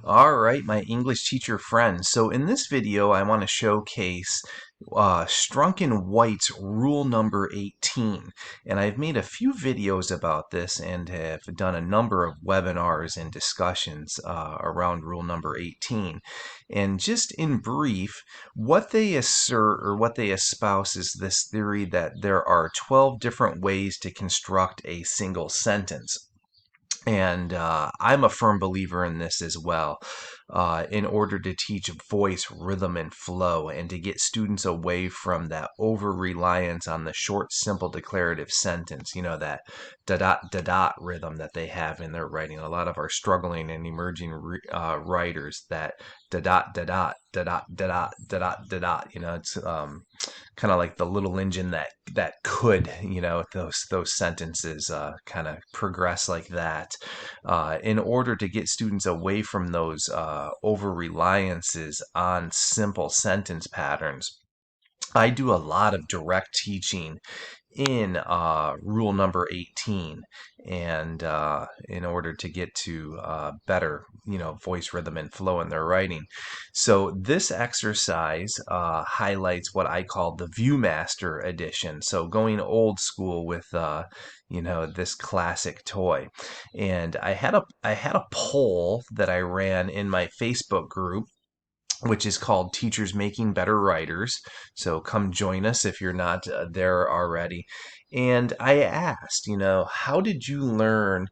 All right, my English teacher friends. So in this video, I want to showcase Strunk and White's rule number 18. And I've made a few videos about this and have done a number of webinars and discussions around rule number 18. And just in brief, what they assert or what they espouse is this theory that there are 12 different ways to construct a single sentence. And I'm a firm believer in this as well. In order to teach voice, rhythm, and flow, and to get students away from that over reliance on the short, simple declarative sentence, that da dot rhythm that they have in their writing. A lot of our struggling and emerging writers, that da dot da dot da dot da dot da dot da dot. It's kind of like the little engine that could, those sentences kind of progress like that. In order to get students away from those over reliances on simple sentence patterns, I do a lot of direct teaching in rule number 18, and in order to get to better voice, rhythm, and flow in their writing. So this exercise highlights what I call the Viewmaster edition, so going old school with this classic toy. And I had a poll that I ran in my Facebook group, which is called Teachers Making Better Writers. So come join us if you're not there already. And I asked, how did you learn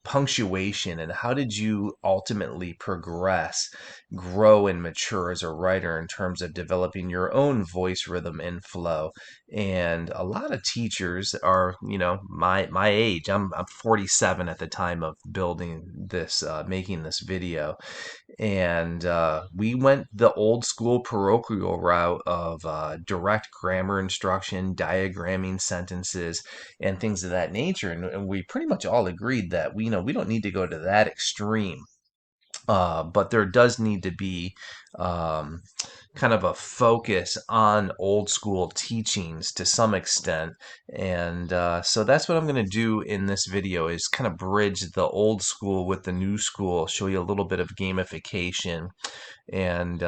punctuation, and how did you ultimately progress, grow, and mature as a writer in terms of developing your own voice, rhythm, and flow? And a lot of teachers are, my age. I'm 47 at the time of building this, making this video, and we went the old school parochial route of direct grammar instruction, diagramming sentences, and things of that nature. And we pretty much all agreed that we don't need to go to that extreme. But there does need to be um, kind of a focus on old school teachings to some extent. And so that's what I'm going to do in this video, is kind of bridge the old school with the new school, show you a little bit of gamification and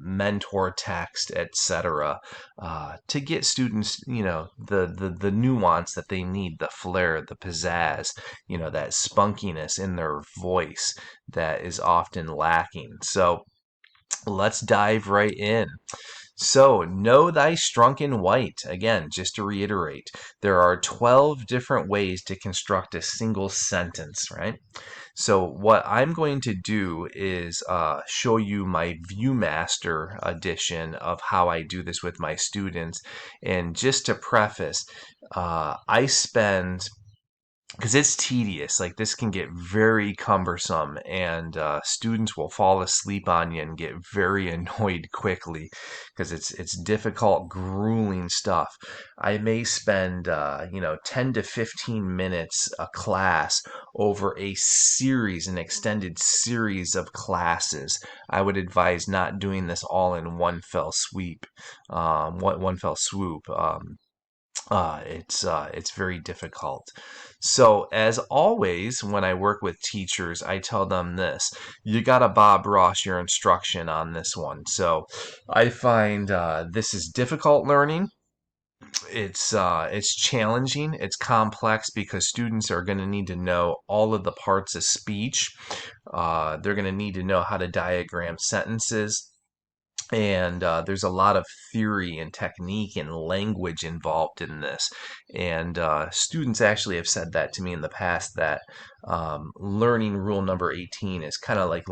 mentor text, etc., to get students, the nuance that they need, the flair, the pizzazz, that spunkiness in their voice that is often lacking. So let's dive right in. So, know thy strunk in white. Again, just to reiterate, there are 12 different ways to construct a single sentence, right? So what I'm going to do is show you my Viewmaster edition of how I do this with my students. And just to preface, I spend, because it's tedious, like this can get very cumbersome, and students will fall asleep on you and get very annoyed quickly because it's difficult, grueling stuff. I may spend 10 to 15 minutes a class over a series, an extended series of classes. I would advise not doing this all in one fell swoop. It's very difficult. So as always, when I work with teachers, I tell them this: you gotta Bob Ross your instruction on this one. So I find this is difficult learning. It's challenging. It's complex because students are going to need to know all of the parts of speech. They're going to need to know how to diagram sentences. And there's a lot of theory and technique and language involved in this. And students actually have said that to me in the past, that learning rule number 18 is kind of like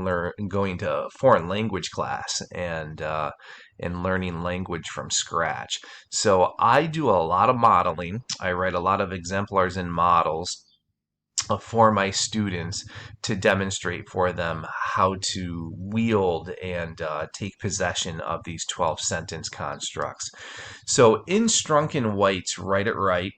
going to foreign language class and learning language from scratch. So I do a lot of modeling. I write a lot of exemplars and models for my students to demonstrate for them how to wield and take possession of these 12 sentence constructs. So in Strunk and White's Write It Right,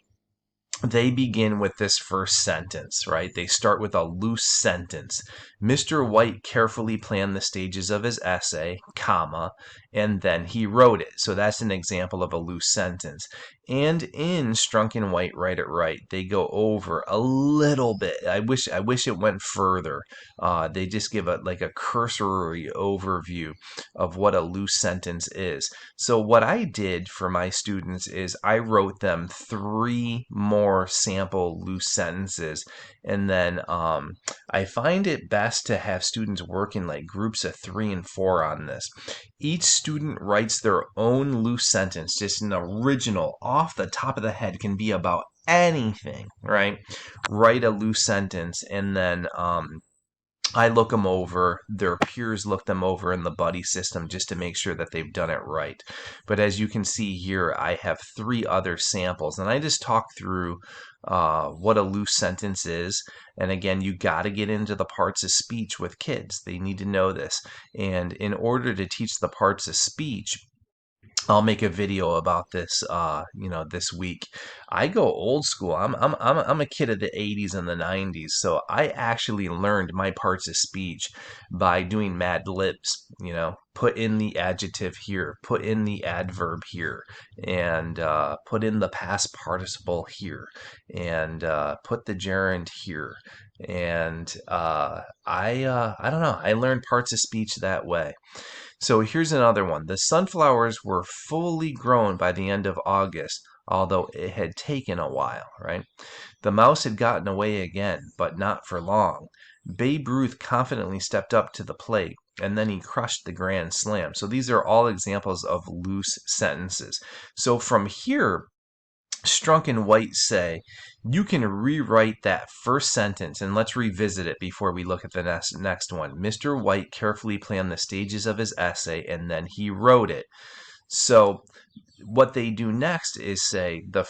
they begin with this first sentence, right? They start with a loose sentence. Mr. White carefully planned the stages of his essay, comma, and then he wrote it. So that's an example of a loose sentence. And in Strunk and White, Write It Right, they go over a little bit. I wish it went further. They just give a cursory overview of what a loose sentence is. So what I did for my students is I wrote them 3 more sample loose sentences, and then I find it best to have students work in like groups of 3 and 4 on this. Each student writes their own loose sentence, just an original, off the top of the head, can be about anything, right? Write a loose sentence, and then I look them over, their peers look them over in the buddy system just to make sure that they've done it right. But as you can see here, I have 3 other samples, and I just talk through what a loose sentence is. And again, you got to get into the parts of speech with kids. They need to know this. And in order to teach the parts of speech, I'll make a video about this, this week. I go old school. I'm a kid of the 80s and the 90s, so I actually learned my parts of speech by doing Mad Libs. Put in the adjective here, put in the adverb here, and put in the past participle here, and put the gerund here. And I don't know. I learned parts of speech that way. So here's another one. The sunflowers were fully grown by the end of August, although it had taken a while, right? The mouse had gotten away again, but not for long. Babe Ruth confidently stepped up to the plate, and then he crushed the grand slam. So these are all examples of loose sentences. So from here, Strunk and White say, you can rewrite that first sentence, and let's revisit it before we look at the next one. Mr. White carefully planned the stages of his essay, and then he wrote it. So what they do next is say the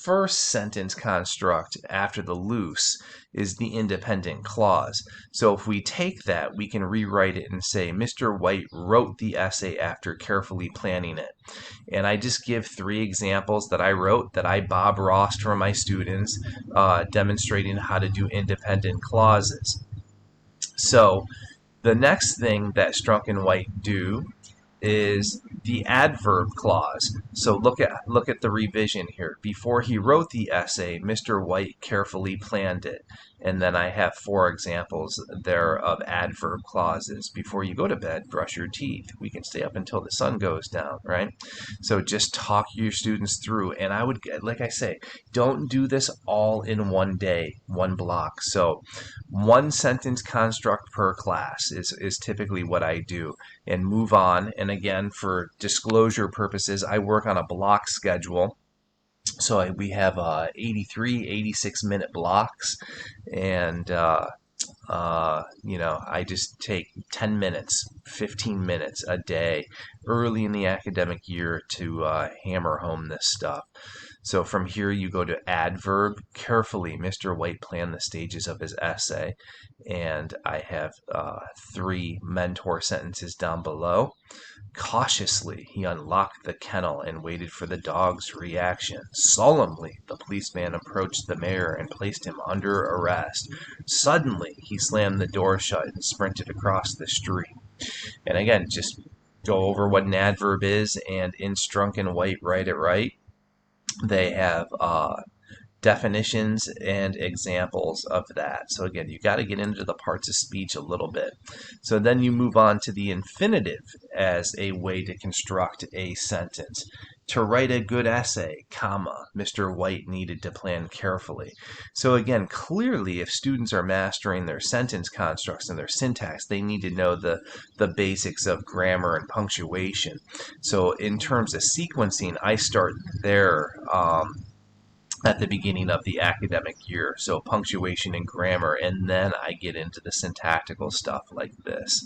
first sentence construct after the loose is the independent clause. So if we take that, we can rewrite it and say, Mr. White wrote the essay after carefully planning it. And I just give 3 examples that I wrote, that I Bob Rossed for my students, demonstrating how to do independent clauses. So the next thing that Strunk and White do is the adverb clause. So look at the revision here. Before he wrote the essay, Mr. White carefully planned it. And then I have 4 examples there of adverb clauses. Before you go to bed, brush your teeth. We can stay up until the sun goes down, right? So just talk your students through. And I would, like I say, don't do this all in one day, one block. So 1 sentence construct per class is typically what I do, and move on. And again, for disclosure purposes, I work on a block schedule. So we have 83, 86-minute blocks, and I just take 10 minutes, 15 minutes a day early in the academic year to hammer home this stuff. So from here you go to adverb. Carefully, Mr. White planned the stages of his essay, and I have 3 mentor sentences down below. Cautiously, he unlocked the kennel and waited for the dog's reaction. Solemnly, the policeman approached the mayor and placed him under arrest. Suddenly, he slammed the door shut and sprinted across the street. And again, just go over what an adverb is, and in Strunk and White, Write It Right, they have definitions and examples of that. So again, you got to get into the parts of speech a little bit. So then you move on to the infinitive as a way to construct a sentence. To write a good essay, comma, Mr. White needed to plan carefully. So again, clearly, if students are mastering their sentence constructs and their syntax, they need to know the basics of grammar and punctuation. So in terms of sequencing, I start there at the beginning of the academic year, so punctuation and grammar, and then I get into the syntactical stuff like this.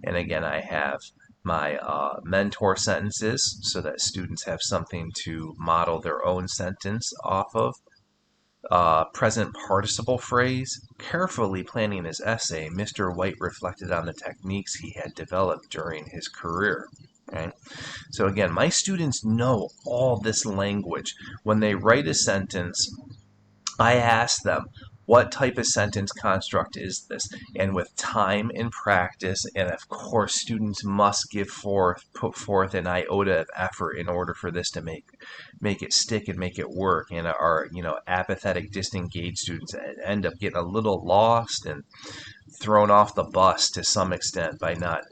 And again, I have my mentor sentences so that students have something to model their own sentence off of. Present participle phrase. Carefully planning his essay, Mr. White reflected on the techniques he had developed during his career. Right? So again, my students know all this language. When they write a sentence, I ask them, What type of sentence construct is this? And with time and practice, and of course, students must put forth an iota of effort in order for this to make it stick and make it work. And our, apathetic, disengaged students end up getting a little lost and thrown off the bus to some extent by not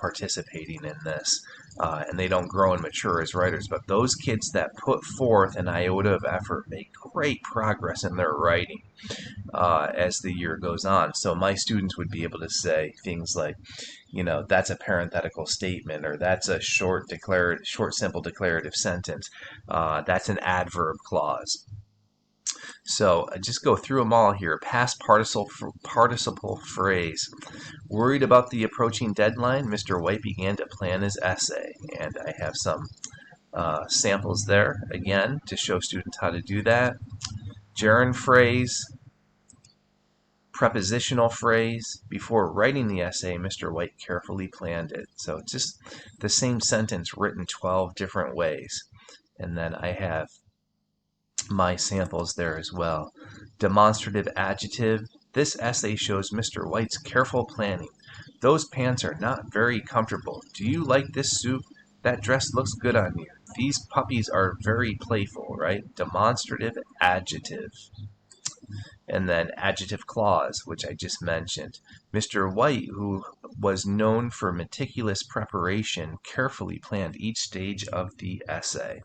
participating in this. And they don't grow and mature as writers. But those kids that put forth an iota of effort make great progress in their writing as the year goes on. So my students would be able to say things like, that's a parenthetical statement, or that's a short, simple declarative sentence. That's an adverb clause. So just go through them all here. Past participle phrase. Worried about the approaching deadline, Mr. White began to plan his essay. And I have some samples there, again, to show students how to do that. Gerund phrase, prepositional phrase. Before writing the essay, Mr. White carefully planned it. So just the same sentence written 12 different ways. And then I have my samples there as well. Demonstrative adjective. This essay shows Mr. White's careful planning. Those pants are not very comfortable. Do you like this suit? That dress looks good on you. These puppies are very playful, right? Demonstrative adjective. And then adjective clause, which I just mentioned. Mr. White, who was known for meticulous preparation, carefully planned each stage of the essay.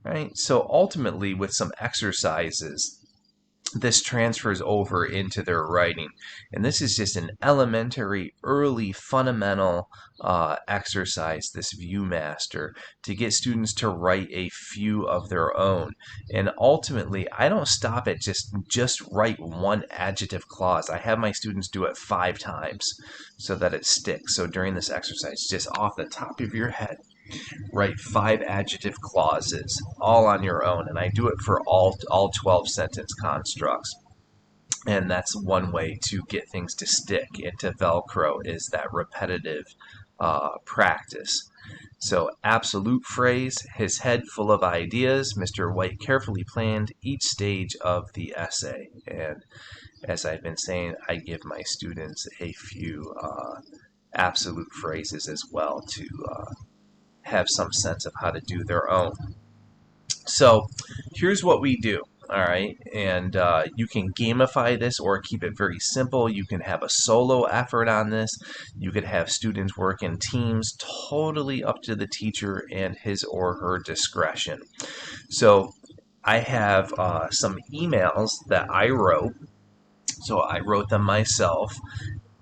Right? So ultimately, with some exercises, this transfers over into their writing. And this is just an elementary, early, fundamental exercise, this ViewMaster, to get students to write a few of their own. And ultimately, I don't stop at just write one adjective clause. I have my students do it 5 times so that it sticks. So during this exercise, just off the top of your head, write 5 adjective clauses all on your own, and I do it for all 12 sentence constructs. And that's one way to get things to stick and to Velcro, is that repetitive practice. So absolute phrase, his head full of ideas, Mr. White carefully planned each stage of the essay. And as I've been saying, I give my students a few absolute phrases as well to have some sense of how to do their own. So here's what we do. All right, and you can gamify this or keep it very simple. You can have a solo effort on this. You could have students work in teams, totally up to the teacher and his or her discretion. So I have some emails that I wrote. So I wrote them myself,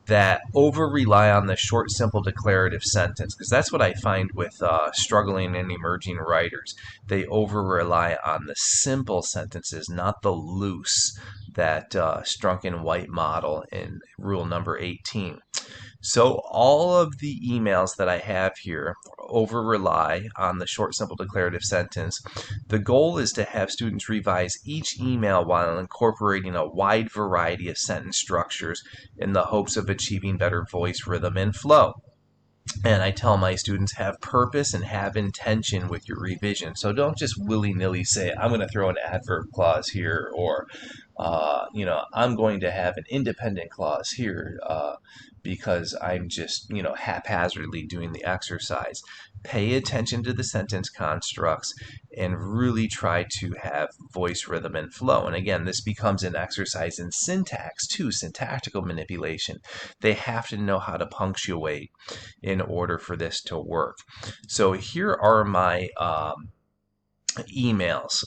that over-rely on the short, simple declarative sentence, because that's what I find with struggling and emerging writers. They over-rely on the simple sentences, not the loose, that Strunk and White model in rule number 18. So all of the emails that I have here over-rely on the short, simple declarative sentence. The goal is to have students revise each email while incorporating a wide variety of sentence structures in the hopes of achieving better voice, rhythm, and flow. And I tell my students, have purpose and have intention with your revision. So don't just willy-nilly say, I'm going to throw an adverb clause here, or I'm going to have an independent clause here because I'm just, haphazardly doing the exercise. Pay attention to the sentence constructs and really try to have voice, rhythm, and flow. And again, this becomes an exercise in syntax too, syntactical manipulation. They have to know how to punctuate in order for this to work. So here are my emails.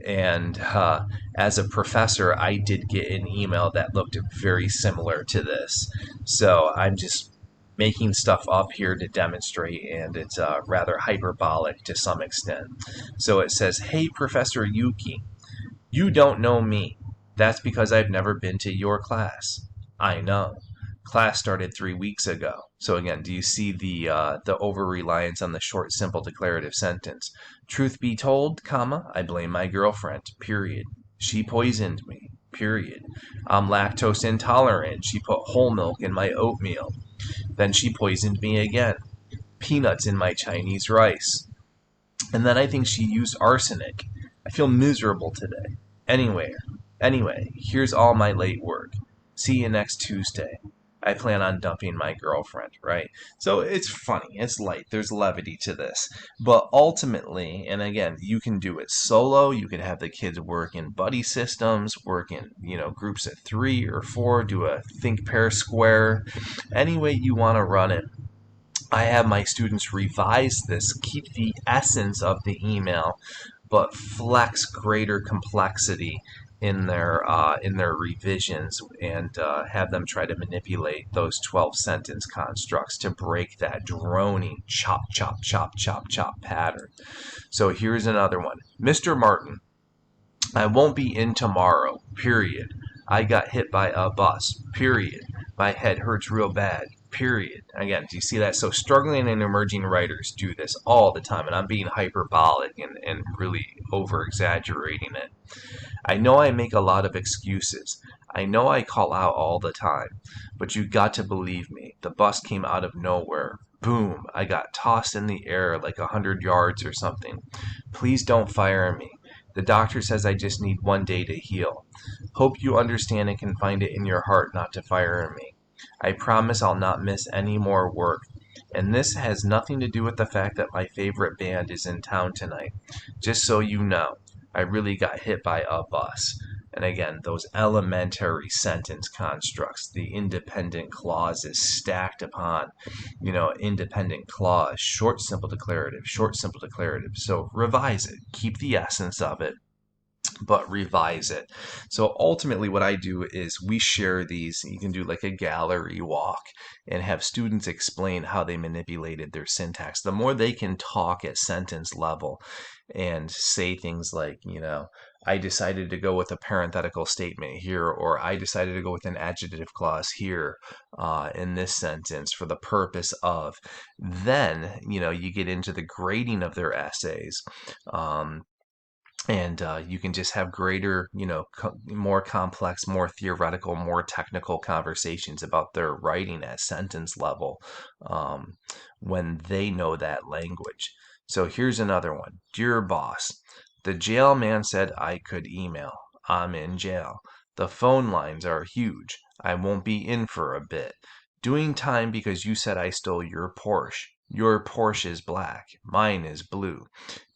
And as a professor, I did get an email that looked very similar to this. So I'm just making stuff up here to demonstrate, and it's rather hyperbolic to some extent. So it says, "Hey, Professor Yuki, you don't know me. That's because I've never been to your class. I know. Class started 3 weeks ago." So again, do you see the over-reliance on the short, simple declarative sentence? Truth be told, comma, I blame my girlfriend, period. She poisoned me, period. I'm lactose intolerant. She put whole milk in my oatmeal. Then she poisoned me again. Peanuts in my Chinese rice. And then I think she used arsenic. I feel miserable today. Anyway, Anyway, here's all my late work. See you next Tuesday. I plan on dumping my girlfriend, right? So it's funny, it's light, there's levity to this. But ultimately, and again, you can do it solo, you can have the kids work in buddy systems, work in, groups of 3 or 4, do a think pair square, any way you want to run it. I have my students revise this, keep the essence of the email, but flex greater complexity in their revisions, and have them try to manipulate those 12 sentence constructs to break that droning chop chop chop chop chop pattern. So here's another one. Mr. Martin, I won't be in tomorrow, period. I got hit by a bus, period. My head hurts real bad, period. Again, do you see that? So struggling and emerging writers do this all the time, and I'm being hyperbolic and really over exaggerating it. I know I make a lot of excuses. I know I call out all the time, but you got to believe me. The bus came out of nowhere. Boom, I got tossed in the air like 100 yards or something. Please don't fire me. The doctor says I just need 1 day to heal. Hope you understand and can find it in your heart not to fire me. I promise I'll not miss any more work. And this has nothing to do with the fact that my favorite band is in town tonight. Just so you know, I really got hit by a bus. And again, those elementary sentence constructs, the independent clauses stacked upon, independent clause, short, simple declarative, short, simple declarative. So revise it, keep the essence of it, but revise it. So ultimately what I do is we share these. You can do like a gallery walk and have students explain how they manipulated their syntax. The more they can talk at sentence level and say things like, I decided to go with a parenthetical statement here, or I decided to go with an adjective clause here in this sentence for the purpose of, then, you get into the grading of their essays. And you can just have greater, more complex, more theoretical, more technical conversations about their writing at sentence level um, when they know that language. So here's another one. Dear boss, the jail man said I could email. I'm in jail. The phone lines are huge. I won't be in for a bit. Doing time because you said I stole your Porsche. Your Porsche is black. Mine is blue.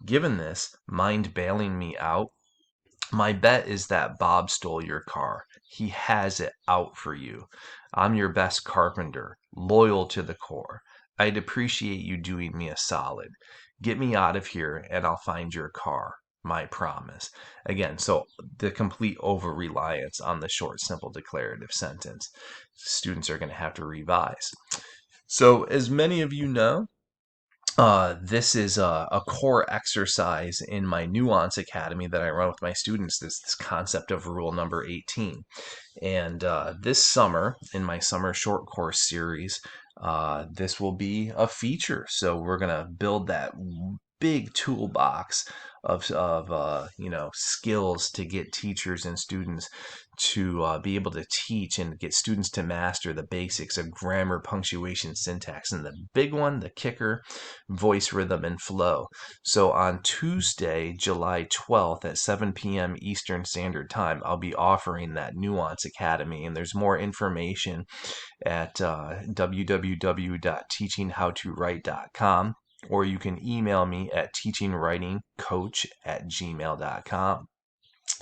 Given this, mind bailing me out? My bet is that Bob stole your car. He has it out for you. I'm your best carpenter, loyal to the core. I'd appreciate you doing me a solid. Get me out of here and I'll find your car. My promise. Again, so the complete over reliance on the short, simple declarative sentence. Students are going to have to revise. So, as many of you know, this is a core exercise in my Nuance Academy that I run with my students, this concept of rule number 18. And this summer, in my summer short course series, this will be a feature. So we're going to build that big toolbox of skills to get teachers and students to be able to teach and get students to master the basics of grammar, punctuation, syntax, and the big one, the kicker, voice rhythm and flow. So on Tuesday, July 12th at 7 p.m. Eastern Standard Time, I'll be offering that Nuance Academy, and there's more information at www.teachinghowtowrite.com, or you can email me at teachingwritingcoach@gmail.com.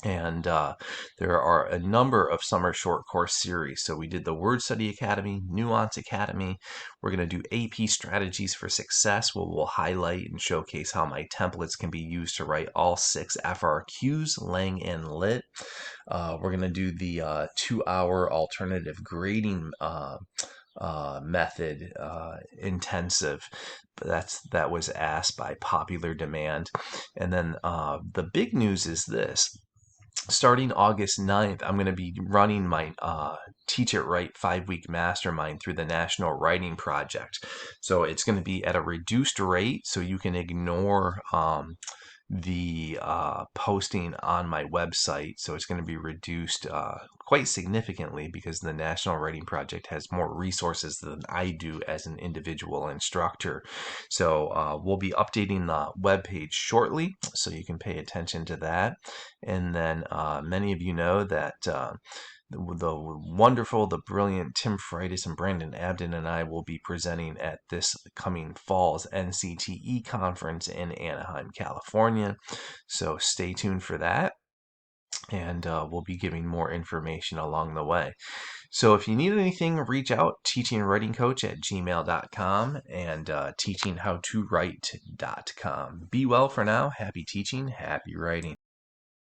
And there are a number of summer short course series. So we did the Word Study Academy, Nuance Academy. We're going to do AP Strategies for Success, where we'll highlight and showcase how my templates can be used to write all 6 FRQs, Lang and Lit. We're going to do the 2-hour alternative grading method intensive. That was asked by popular demand. And then the big news is this. Starting August 9th, I'm going to be running my Teach It Right 5-week mastermind through the National Writing Project. So it's going to be at a reduced rate, so you can ignore the posting on my website, so it's going to be reduced quite significantly because the National Writing Project has more resources than I do as an individual instructor. So we'll be updating the webpage shortly, so you can pay attention to that. And then many of you know that the wonderful, the brilliant Tim Freitas and Brandon Abden and I will be presenting at this coming fall's NCTE conference in Anaheim, California. So stay tuned for that, and we'll be giving more information along the way. So if you need anything, reach out, teachingwritingcoach@gmail.com and teachinghowtowrite.com. Be well for now. Happy teaching, happy writing.